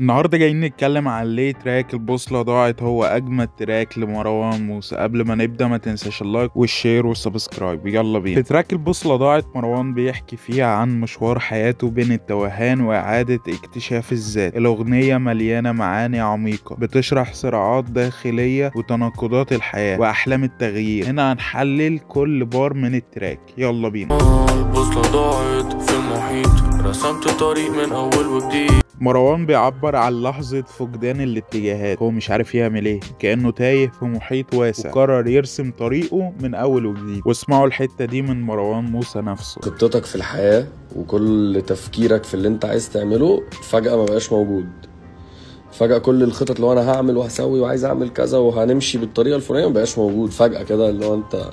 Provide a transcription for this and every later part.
النهارده جايين نتكلم عن ليه تراك البوصلة ضاعت هو أجمد تراك لمروان موسى. قبل ما نبدأ ما تنساش اللايك والشير والسبسكرايب. يلا بينا. في تراك البوصلة ضاعت مروان بيحكي فيها عن مشوار حياته بين التوهان وإعادة اكتشاف الذات. الأغنية مليانة معاني عميقة بتشرح صراعات داخلية وتناقضات الحياة وأحلام التغيير. هنا هنحلل كل بار من التراك. يلا بينا. البوصلة ضاعت في المحيط، رسمت طريق من أول وجديد. مروان بيعبر عن لحظة فقدان الاتجاهات، هو مش عارف يعمل ايه، كأنه تايه في محيط واسع وقرر يرسم طريقه من أول وجديد. واسمعوا الحتة دي من مروان موسى نفسه. خطتك في الحياة وكل تفكيرك في اللي انت عايز تعمله فجأة ما بقاش موجود. فجأة كل الخطط اللي انا هعمل وهسوي وعايز اعمل كذا وهنمشي بالطريقة الفلانية ما بقاش موجود. فجأة كده اللي هو انت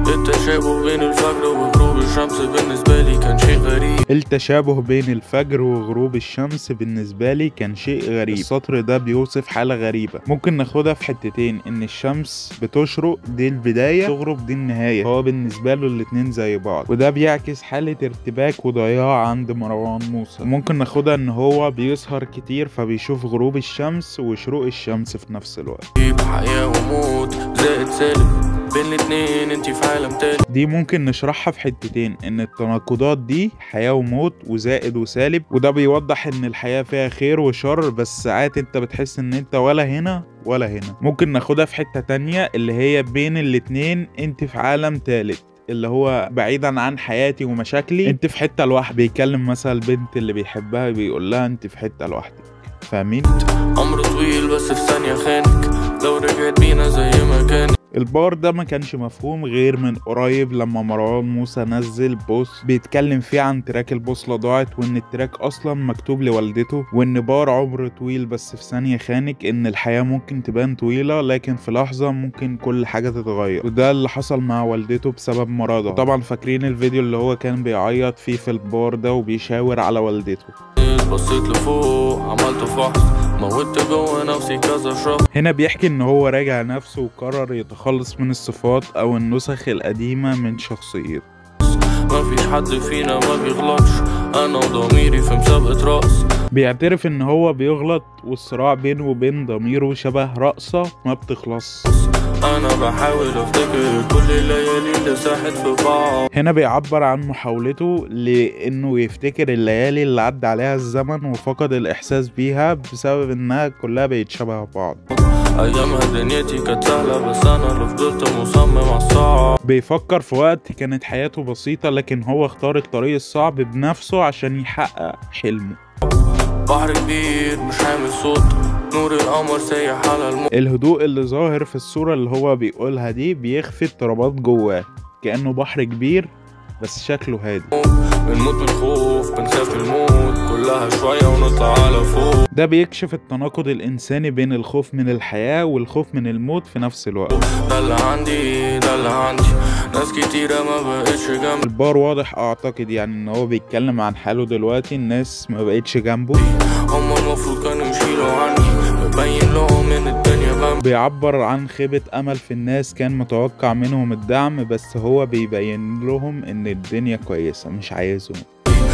التشابه بين الفجر وغروب الشمس بالنسبة لي كان شيء غريب. التشابه بين الفجر وغروب الشمس بالنسبة لي كان شيء غريب. السطر ده بيوصف حالة غريبة ممكن ناخدها في حتتين، ان الشمس بتشرق دي البداية، تغرب دي النهاية. هو بالنسبة له الاتنين زي بعض، وده بيعكس حالة ارتباك وضياع عند مروان موسى. ممكن ناخدها ان هو بيسهر كتير فبيشوف غروب الشمس وشروق الشمس في نفس الوقت. حياة وموت زائد سالب بين الاتنين، انتي في عالم تاني. دي ممكن نشرحها في حتتين، ان التناقضات دي حياة وموت وزائد وسالب، وده بيوضح ان الحياة فيها خير وشر، بس ساعات انت بتحس ان انت ولا هنا ولا هنا. ممكن ناخدها في حتة تانية اللي هي بين الاتنين، انت في عالم تالت اللي هو بعيدا عن حياتي ومشاكلي، انت في حتة لوحدك. بيكلم مثلا البنت اللي بيحبها بيقول لها انت في حتة لوحدك. فاهمين؟ عمر طويل بس في ثانية خانك، لو رجعت بينا زي ما كان. البار ده ما كانش مفهوم غير من قريب لما مروان موسى نزل بوست بيتكلم فيه عن تراك البوصلة ضاعت، وان التراك اصلا مكتوب لوالدته، وان بار عمر طويل بس في ثانية خانك، ان الحياة ممكن تبان طويلة لكن في لحظة ممكن كل حاجة تتغير. وده اللي حصل مع والدته بسبب مرضها. طبعا فاكرين الفيديو اللي هو كان بيعيط فيه في البار ده وبيشاور على والدته. بصيت لفوق عملت فحص، موتت جوه نفسي كذا شهر. هنا بيحكي ان هو راجع نفسه وقرر يتخلص من الصفات او النسخ القديمة من شخصيته. مفيش حد فينا ما بيغلطش، انا وضميري في مسابقة رقص. بيعترف ان هو بيغلط، والصراع بينه وبين ضميره شبه رقصة ما بتخلص. انا بحاول افتكر كل الليالي اللي ساحت في بعض. هنا بيعبر عن محاولته لانه يفتكر الليالي اللي عدى عليها الزمن وفقد الاحساس بيها بسبب انها كلها بقت شبه بعض. ايامها دنيتي كانت سهلة بس انا اللي فضلت مصمم على الصعب. بيفكر في وقت كانت حياته بسيطة لكن هو اختار الطريق الصعب بنفسه عشان يحقق حلمه. بحر كبير مش عامل صوت، نور القمر سايح على الموت. الهدوء اللي ظاهر في الصورة اللي هو بيقولها دي بيخفي اضطرابات جواه، كأنه بحر كبير بس شكله هادي. بنموت من الخوف، بنخاف الموت كلها شوية ونطلع على فوق. ده بيكشف التناقض الإنساني بين الخوف من الحياة والخوف من الموت في نفس الوقت. ده اللي عندي ناس كتيرة ما بقتش جنبي. البار واضح أعتقد يعني إن هو بيتكلم عن حاله دلوقتي، الناس ما بقتش جنبه. هم المفروض كانوا يشيلوا عني، ببين لهم إن الدنيا جنبي. بيعبر عن خيبة أمل في الناس كان متوقع منهم الدعم، بس هو بيبين لهم إن الدنيا كويسة مش عايزهم.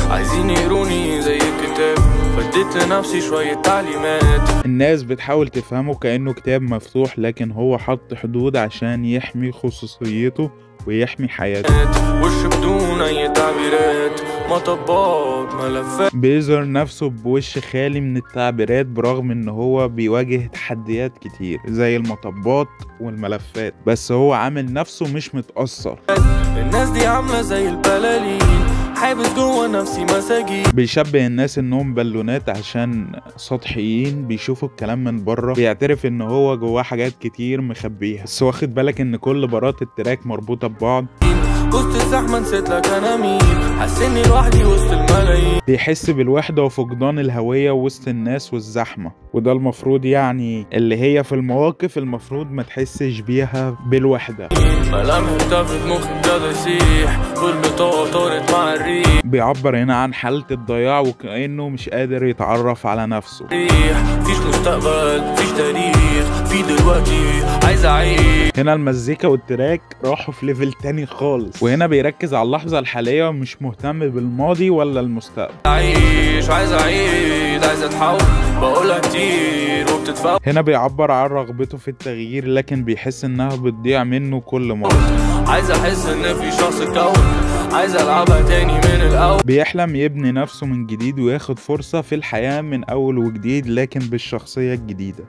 عايزين يقروني زي الكتاب، فديت لنفسي شوية تعليمات. الناس بتحاول تفهمه كأنه كتاب مفتوح، لكن هو حط حدود عشان يحمي خصوصيته ويحمي حياته. وش بدون أي تعبيرات، مطبات ملفات. بيظهر نفسه بوش خالي من التعبيرات برغم ان هو بيواجه تحديات كتير زي المطبات والملفات، بس هو عامل نفسه مش متأثر. الناس دي عاملة زي البلالين، حابس جوه نفسي مساجين. بيشبه الناس انهم بالونات عشان سطحيين بيشوفوا الكلام من بره. بيعترف ان هو جواه حاجات كتير مخبيها، بس واخد بالك ان كل بارات التراك مربوطة ببعض. وسط الزحمة نسيت لك انا مين، حسني لوحدي وسط الملايين. بيحس بالوحدة وفقدان الهوية وسط الناس والزحمة، وده المفروض يعني اللي هي في المواقف المفروض ما تحسش بيها بالوحدة. ملامح اختفت، مخي ابتدى يسيح، والبطاقة طارت مع الريح. بيعبر هنا عن حالة الضياع وكأنه مش قادر يتعرف على نفسه. مفيش مستقبل، مفيش تاريخ، في دلوقتي عايز اعيش. هنا المزيكا والتراك راحوا في ليفل تاني خالص، وهنا بيركز على اللحظة الحالية ومش مهتم بالماضي ولا المستقبل. عايز اعيش عايزة تحول، بقولها كتير وبتتفوت. هنا بيعبر عن رغبته في التغيير لكن بيحس انها بتضيع منه كل مرة. عايز احس ان في شخص اتكون، عايز العبها تاني من الاول. بيحلم يبني نفسه من جديد وياخد فرصة في الحياة من اول وجديد لكن بالشخصية الجديدة.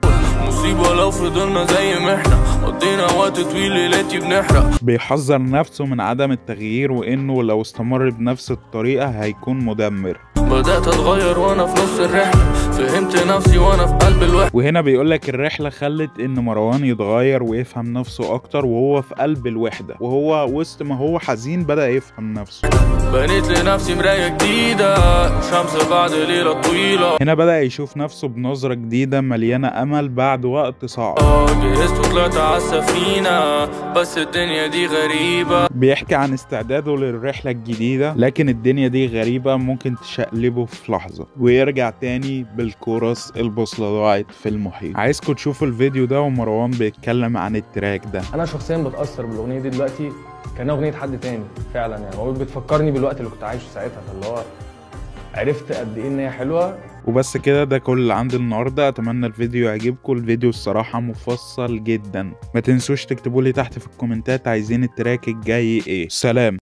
مصيبة لو فضلنا زي ما احنا، قضينا وقت طويل ليلاتي بنحرق. بيحذر نفسه من عدم التغيير وانه لو استمر بنفس الطريقة هيكون مدمر. بدأت اتغير وانا في نص الرحلة، فهمت نفسي وانا في قلب الوحدة. وهنا بيقولك الرحلة خلت ان مروان يتغير ويفهم نفسه اكتر وهو في قلب الوحدة، وهو وسط ما هو حزين بدأ يفهم نفسه. بنيت لنفسي مراية جديدة، شمس بعد ليلة طويلة. هنا بدأ يشوف نفسه بنظرة جديدة مليانة امل بعد وقت صعب. جهزت وطلعت عالسفينة، بس الدنيا دي غريبة. بيحكي عن استعداده للرحلة الجديدة لكن الدنيا دي غريبة ممكن تشقلبه في لحظة ويرجع تاني بالكورس البوصلة ضاعت في المحيط. عايزكم تشوفوا الفيديو ده ومروان بيتكلم عن التراك ده. انا شخصيا بتاثر بالاغنيه دي دلوقتي كانها اغنيه حد تاني فعلا، يعني هو بتفكرني بالوقت اللي كنت عايشه ساعتها، فاللي هو عرفت قد ايه ان هي حلوه. وبس كده، ده كل اللي عندي النهارده. اتمنى الفيديو يعجبكم. الفيديو الصراحه مفصل جدا. ما تنسوش تكتبوا لي تحت في الكومنتات عايزين التراك الجاي ايه. سلام.